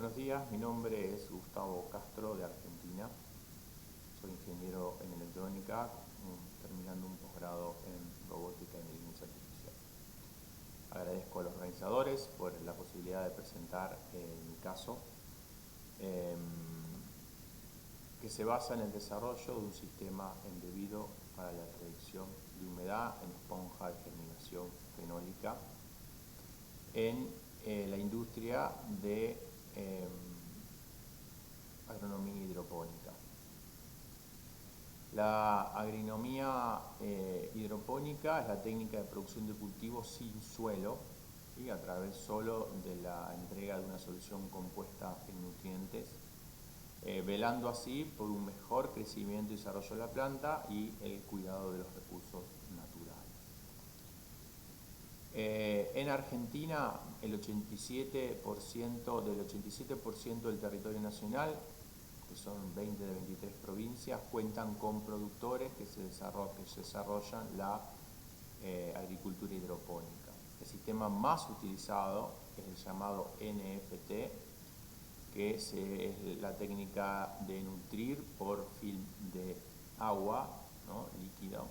Buenos días, mi nombre es Gustavo Castro de Argentina. Soy ingeniero en electrónica, terminando un posgrado en robótica e inteligencia artificial. Agradezco a los organizadores por la posibilidad de presentar mi caso, que se basa en el desarrollo de un sistema embebido para la predicción de humedad en esponja de germinación fenólica en la industria de agronomía hidropónica. La agronomía hidropónica es la técnica de producción de cultivos sin suelo, ¿sí? A través solo de la entrega de una solución compuesta en nutrientes, velando así por un mejor crecimiento y desarrollo de la planta y el cuidado de los recursos naturales. En Argentina, el 87% del territorio nacional, que son 20 de 23 provincias, cuentan con productores que desarrollan la agricultura hidropónica. El sistema más utilizado es el llamado NFT, que es la técnica de nutrir por film de agua, ¿no? Líquido.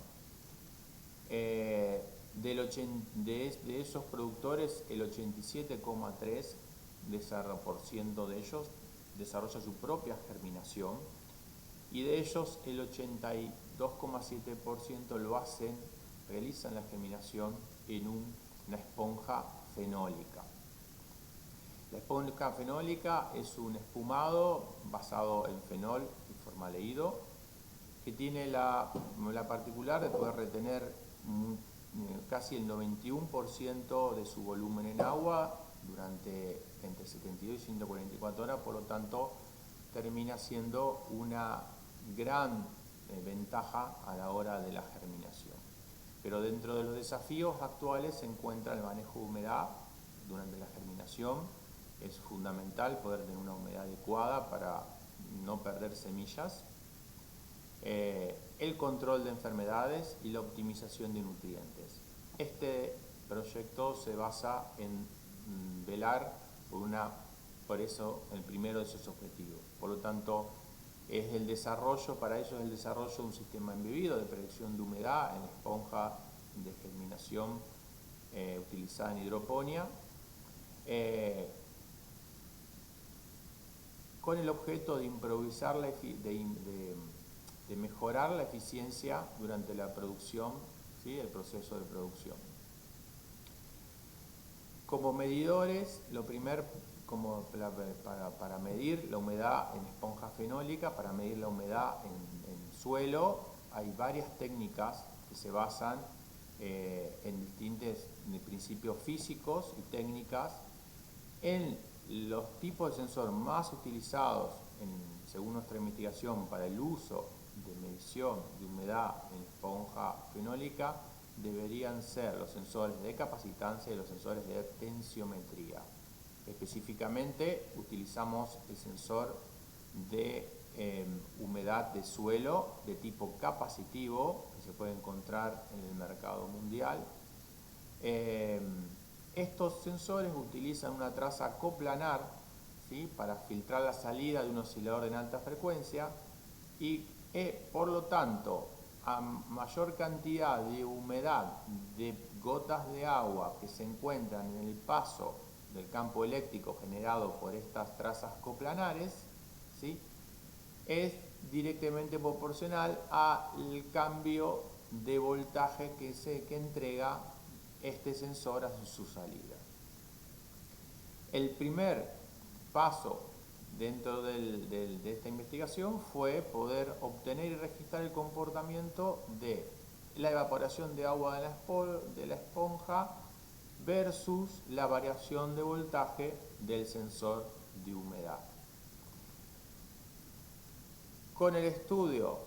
De esos productores, el 87,3% de ellos desarrolla su propia germinación, y de ellos el 82,7% realizan la germinación en una esponja fenólica. La esponja fenólica es un espumado basado en fenol y formaldehído que tiene la particular de poder retener casi el 91% de su volumen en agua durante entre 72 y 144 horas, por lo tanto termina siendo una gran ventaja a la hora de la germinación. Pero dentro de los desafíos actuales se encuentra el manejo de humedad durante la germinación. Es fundamental poder tener una humedad adecuada para no perder semillas, el control de enfermedades y la optimización de nutrientes. Este proyecto se basa en velar por eso el primero de esos objetivos. Por lo tanto, para ellos el desarrollo de un sistema embebido de predicción de humedad en esponja de germinación utilizada en hidroponía, con el objeto de mejorar la eficiencia durante la producción, ¿sí? El proceso de producción. Como medidores, para medir la humedad en esponja fenólica, para medir la humedad en suelo, hay varias técnicas que se basan en distintos principios físicos y técnicas. En los tipos de sensor más utilizados, según nuestra investigación, para el uso de medición de humedad en esponja fenólica, deberían ser los sensores de capacitancia y los sensores de tensiometría. Específicamente utilizamos el sensor de humedad de suelo de tipo capacitivo, que se puede encontrar en el mercado mundial. Estos sensores utilizan una traza coplanar, ¿sí? Para filtrar la salida de un oscilador en alta frecuencia, y por lo tanto, a mayor cantidad de humedad de gotas de agua que se encuentran en el paso del campo eléctrico generado por estas trazas coplanares, ¿sí? Es directamente proporcional al cambio de voltaje que entrega este sensor a su salida. El primer paso dentro de esta investigación fue poder obtener y registrar el comportamiento de la evaporación de agua de la esponja versus la variación de voltaje del sensor de humedad. Con el estudio,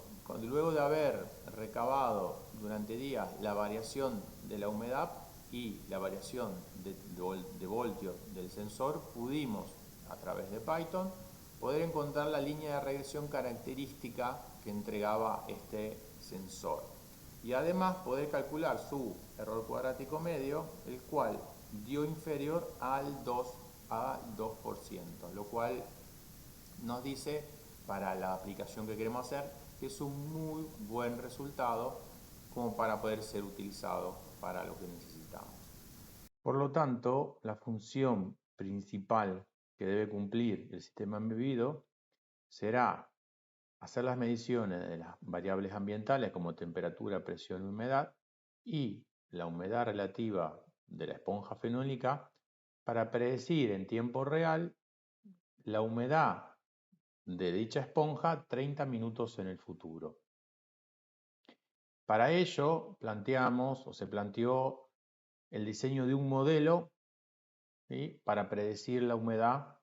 luego de haber recabado durante días la variación de la humedad y la variación de voltios del sensor, pudimos, a través de Python, poder encontrar la línea de regresión característica que entregaba este sensor. Y además poder calcular su error cuadrático medio, el cual dio inferior al 2 a 2%, lo cual nos dice para la aplicación que queremos hacer que es un muy buen resultado como para poder ser utilizado para lo que necesitamos. Por lo tanto, la función principal que debe cumplir el sistema embebido será hacer las mediciones de las variables ambientales como temperatura, presión y humedad y la humedad relativa de la esponja fenólica para predecir en tiempo real la humedad de dicha esponja 30 minutos en el futuro. Para ello se planteó el diseño de un modelo, ¿sí?, para predecir la humedad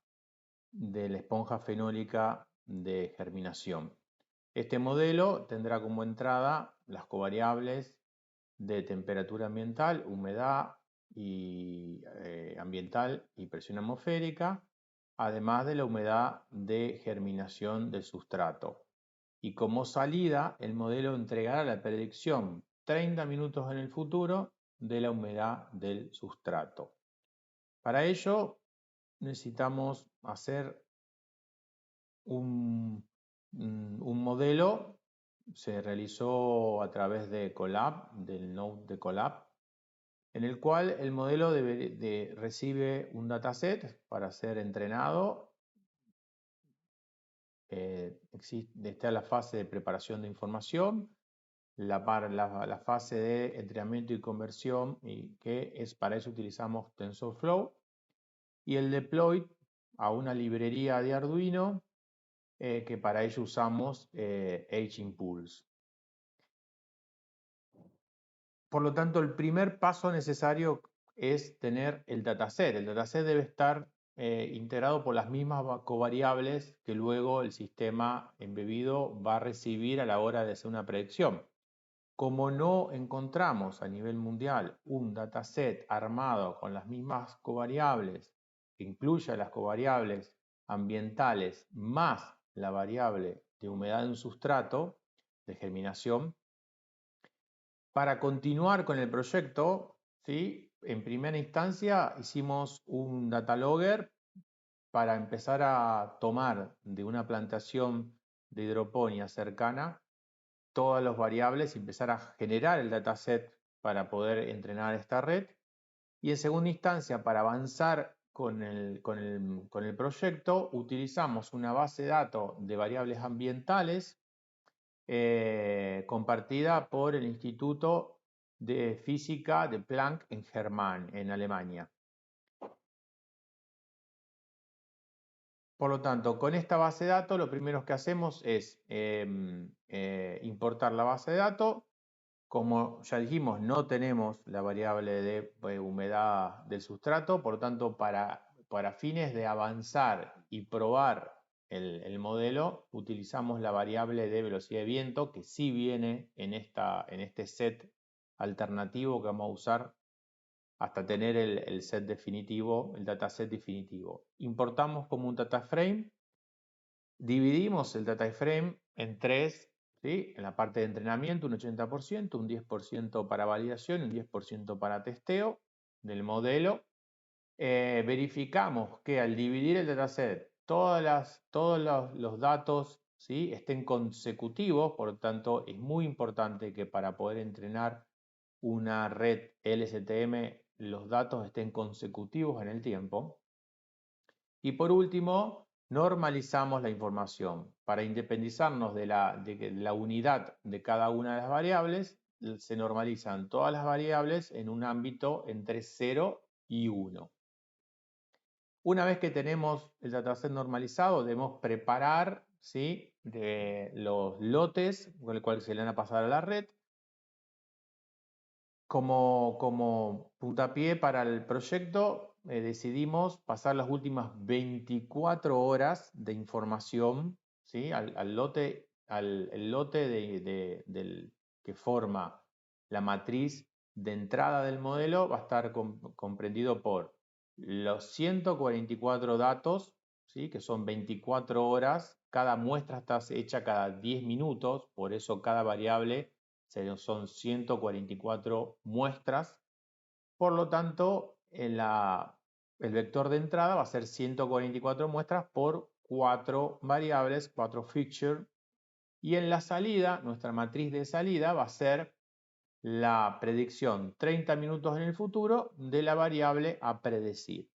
de la esponja fenólica de germinación. Este modelo tendrá como entrada las covariables de temperatura ambiental, humedad ambiental y presión atmosférica, además de la humedad de germinación del sustrato. Y como salida, el modelo entregará la predicción 30 minutos en el futuro de la humedad del sustrato. Para ello necesitamos hacer un modelo. Se realizó a través de Colab, del Node de Colab, en el cual el modelo recibe un dataset para ser entrenado. Está la fase de preparación de información, la fase de entrenamiento y conversión, y para eso utilizamos TensorFlow, y el deploy a una librería de Arduino, que para ello usamos H-Impulse. Por lo tanto, el primer paso necesario es tener el dataset. El dataset debe estar integrado por las mismas covariables que luego el sistema embebido va a recibir a la hora de hacer una predicción. Como no encontramos a nivel mundial un dataset armado con las mismas covariables, que incluya las covariables ambientales más la variable de humedad en un sustrato de germinación, para continuar con el proyecto, ¿sí?, en primera instancia hicimos un datalogger para empezar a tomar de una plantación de hidroponía cercana todas las variables y empezar a generar el dataset para poder entrenar esta red. Y en segunda instancia, para avanzar con el proyecto, utilizamos una base de datos de variables ambientales compartida por el Instituto de Física de Planck en Germán, en Alemania. Por lo tanto, con esta base de datos lo primero que hacemos es importar la base de datos. Como ya dijimos, no tenemos la variable de humedad del sustrato, por lo tanto, para fines de avanzar y probar el modelo, utilizamos la variable de velocidad de viento, que sí viene en este set alternativo que vamos a usar hasta tener el set definitivo, el dataset definitivo. Importamos como un data frame, dividimos el data frame en tres, ¿sí?, en la parte de entrenamiento un 80%, un 10% para validación y un 10% para testeo del modelo. Verificamos que al dividir el dataset todos los datos, ¿sí?, estén consecutivos. Por lo tanto, es muy importante que para poder entrenar una red LSTM los datos estén consecutivos en el tiempo. Y por último, normalizamos la información. Para independizarnos de la unidad de cada una de las variables, se normalizan todas las variables en un ámbito entre 0 y 1. Una vez que tenemos el dataset normalizado, debemos preparar, ¿sí?, los lotes con el cual se le van a pasar a la red. Como puntapié para el proyecto, decidimos pasar las últimas 24 horas de información, ¿sí?, el lote que forma la matriz de entrada del modelo. Va a estar comprendido por los 144 datos, ¿sí?, que son 24 horas. Cada muestra está hecha cada 10 minutos, por eso cada variable son 144 muestras. Por lo tanto, el vector de entrada va a ser 144 muestras por 4 variables, 4 features. Y en la salida, nuestra matriz de salida va a ser la predicción 30 minutos en el futuro de la variable a predecir.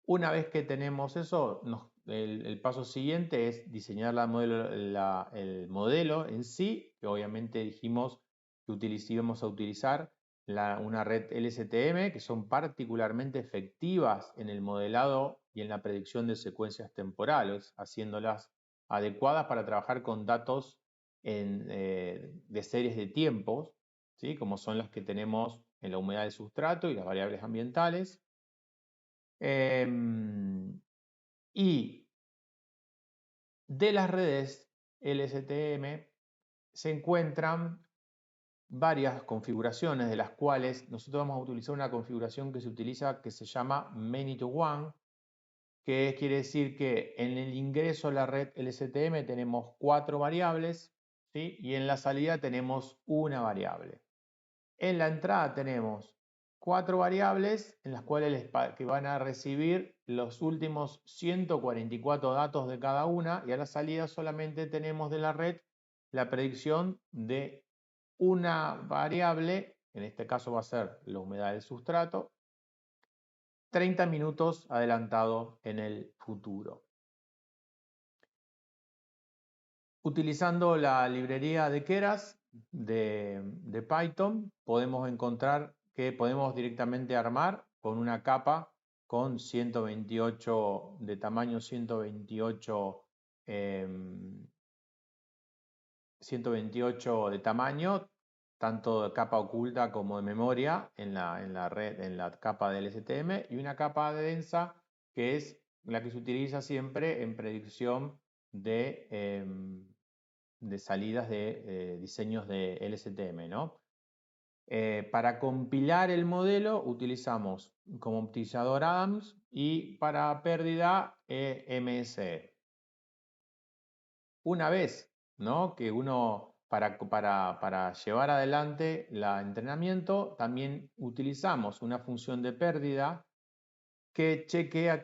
Una vez que tenemos eso, el paso siguiente es diseñar el modelo en sí, que obviamente dijimos que íbamos a utilizar una red LSTM, que son particularmente efectivas en el modelado y en la predicción de secuencias temporales, haciéndolas adecuadas para trabajar con datos de series de tiempos, ¿sí? Como son las que tenemos en la humedad del sustrato y las variables ambientales. Y de las redes LSTM se encuentran varias configuraciones, de las cuales nosotros vamos a utilizar una configuración que se utiliza que se llama Many to One, que quiere decir que en el ingreso a la red LSTM tenemos 4 variables, ¿sí? Y en la salida tenemos una variable. En la entrada tenemos 4 variables en las cuales que van a recibir los últimos 144 datos de cada una, y a la salida solamente tenemos de la red la predicción de una variable, en este caso va a ser la humedad del sustrato, 30 minutos adelantado en el futuro. Utilizando la librería de Keras de Python, podemos encontrar que podemos directamente armar con una capa con 128 de tamaño 128 de tamaño, tanto de capa oculta como de memoria en la red, en la capa del STM, y una capa de densa que es la que se utiliza siempre en predicción de salidas de diseños de LSTM, ¿no? Para compilar el modelo utilizamos como optimizador Adams y para pérdida MSE. Una vez, ¿no?, que uno para llevar adelante el entrenamiento también utilizamos una función de pérdida que chequea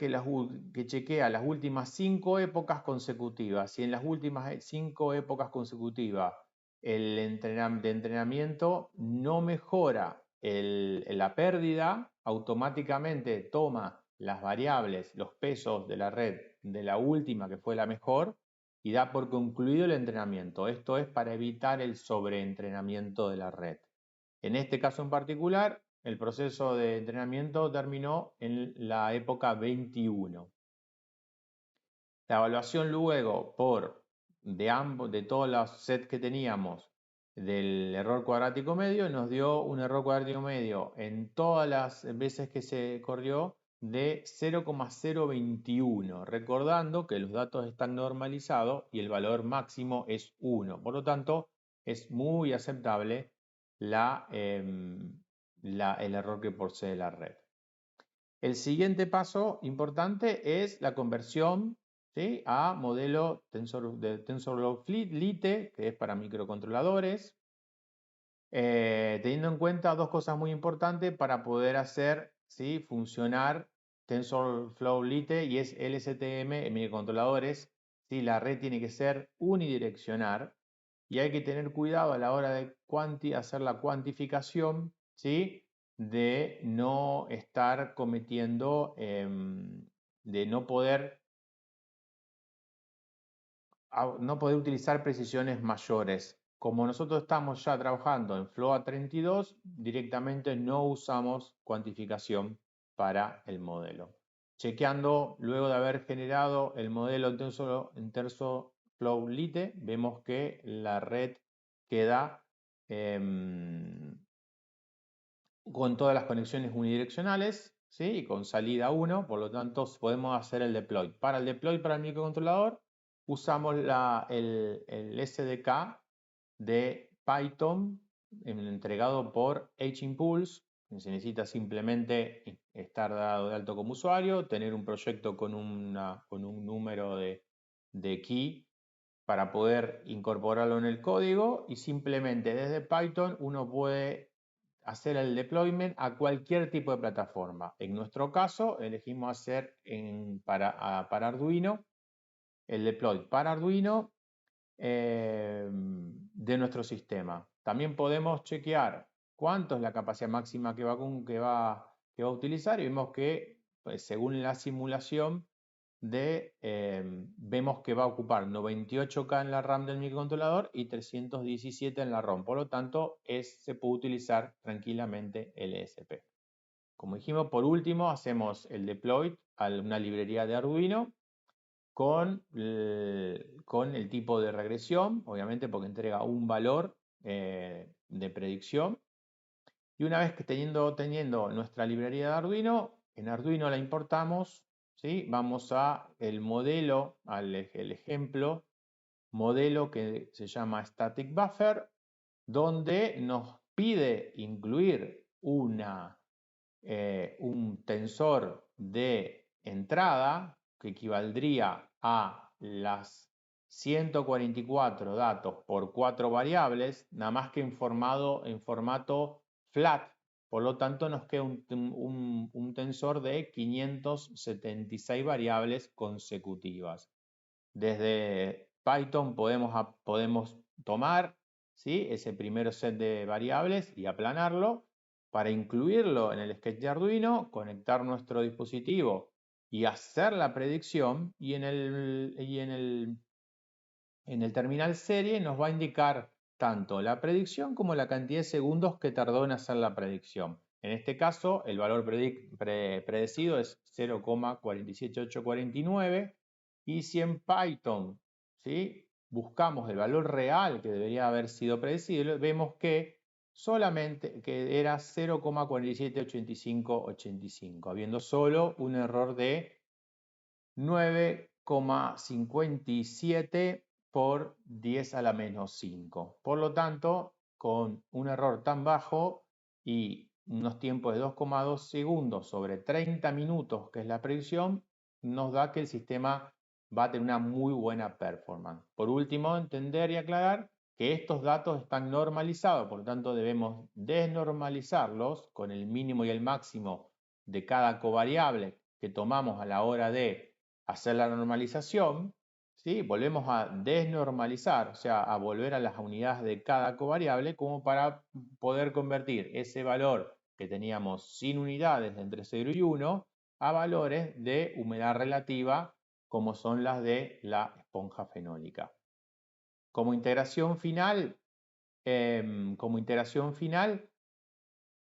las últimas 5 épocas consecutivas. Si en las últimas 5 épocas consecutivas el entrenamiento no mejora la pérdida, automáticamente toma las variables, los pesos de la red de la última que fue la mejor y da por concluido el entrenamiento. Esto es para evitar el sobreentrenamiento de la red. En este caso en particular, el proceso de entrenamiento terminó en la época 21. La evaluación luego de todos los sets que teníamos del error cuadrático medio nos dio un error cuadrático medio en todas las veces que se corrió de 0,021, recordando que los datos están normalizados y el valor máximo es 1. Por lo tanto, es muy aceptable el error que posee la red. El siguiente paso importante es la conversión, ¿sí?, a modelo de TensorFlow-Lite, que es para microcontroladores, teniendo en cuenta dos cosas muy importantes para poder hacer, ¿sí?, funcionar TensorFlow-Lite y es LSTM en microcontroladores. ¿Sí? La red tiene que ser unidireccional y hay que tener cuidado a la hora de hacer la cuantificación, ¿sí?, de no estar cometiendo, de no poder utilizar precisiones mayores. Como nosotros estamos ya trabajando en FLOA32, directamente no usamos cuantificación para el modelo. Chequeando, luego de haber generado el modelo en TensorFlow-Lite, vemos que la red queda con todas las conexiones unidireccionales, ¿sí?, y con salida 1, por lo tanto podemos hacer el deploy. Para el deploy para el microcontrolador usamos el SDK de Python entregado por H-Impulse. Se necesita simplemente estar dado de alto como usuario, tener un proyecto con un número de key para poder incorporarlo en el código, y simplemente desde Python uno puede hacer el deployment a cualquier tipo de plataforma. En nuestro caso, elegimos hacer para Arduino el deploy para Arduino de nuestro sistema. También podemos chequear cuánto es la capacidad máxima que va a utilizar y vemos que, pues, según la simulación, vemos que va a ocupar 98K en la RAM del microcontrolador y 317 en la ROM. Por lo tanto, se puede utilizar tranquilamente LSP. Como dijimos, por último, hacemos el deploy a una librería de Arduino con el tipo de regresión, obviamente porque entrega un valor de predicción. Y una vez que teniendo nuestra librería de Arduino, en Arduino la importamos, ¿sí? Vamos el modelo, el ejemplo, modelo que se llama Static Buffer, donde nos pide incluir un tensor de entrada que equivaldría a las 144 datos por 4 variables, nada más que en formato flat. Por lo tanto, nos queda un tensor de 576 variables consecutivas. Desde Python podemos tomar, ¿sí?, ese primer set de variables y aplanarlo para incluirlo en el sketch de Arduino, conectar nuestro dispositivo y hacer la predicción, y en el terminal serie nos va a indicar tanto la predicción como la cantidad de segundos que tardó en hacer la predicción. En este caso, el valor predecido es 0,47849, y si en Python, ¿sí?, buscamos el valor real que debería haber sido predecible, vemos que solamente era 0,478585, habiendo solo un error de 9,57 por 10 a la menos 5. Por lo tanto, con un error tan bajo y unos tiempos de 2,2 segundos sobre 30 minutos, que es la predicción, nos da que el sistema va a tener una muy buena performance. Por último, entender y aclarar que estos datos están normalizados, por lo tanto debemos desnormalizarlos con el mínimo y el máximo de cada covariable que tomamos a la hora de hacer la normalización, ¿sí? Volvemos a desnormalizar, o sea, a volver a las unidades de cada covariable, como para poder convertir ese valor que teníamos sin unidades entre 0 y 1 a valores de humedad relativa, como son las de la esponja fenólica. Como integración final,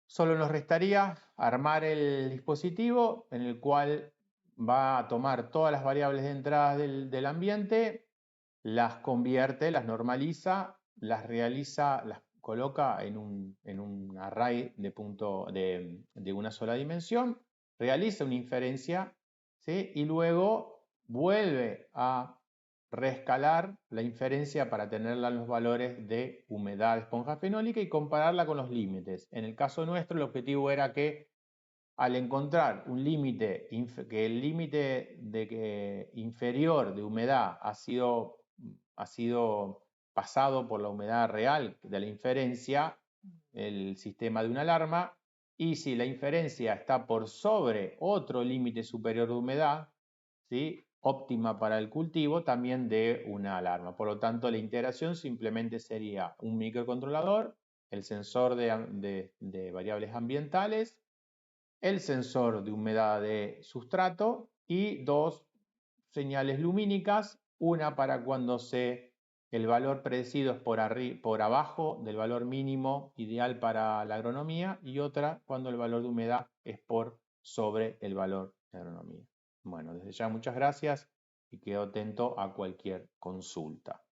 solo nos restaría armar el dispositivo en el cual va a tomar todas las variables de entrada del ambiente, las convierte, las normaliza, las realiza, las coloca en un array de una sola dimensión, realiza una inferencia, ¿sí?, y luego vuelve a reescalar la inferencia para tenerla en los valores de humedad, esponja fenólica, y compararla con los límites. En el caso nuestro, el objetivo era que al encontrar un límite, que el límite inferior de humedad ha sido pasado por la humedad real de la inferencia, el sistema de una alarma, y si la inferencia está por sobre otro límite superior de humedad, ¿sí?, óptima para el cultivo, también de una alarma. Por lo tanto, la integración simplemente sería un microcontrolador, el sensor de variables ambientales, el sensor de humedad de sustrato y dos señales lumínicas, una para cuando el valor predecido es por abajo del valor mínimo ideal para la agronomía, y otra cuando el valor de humedad es por sobre el valor de agronomía. Bueno, desde ya muchas gracias y quedo atento a cualquier consulta.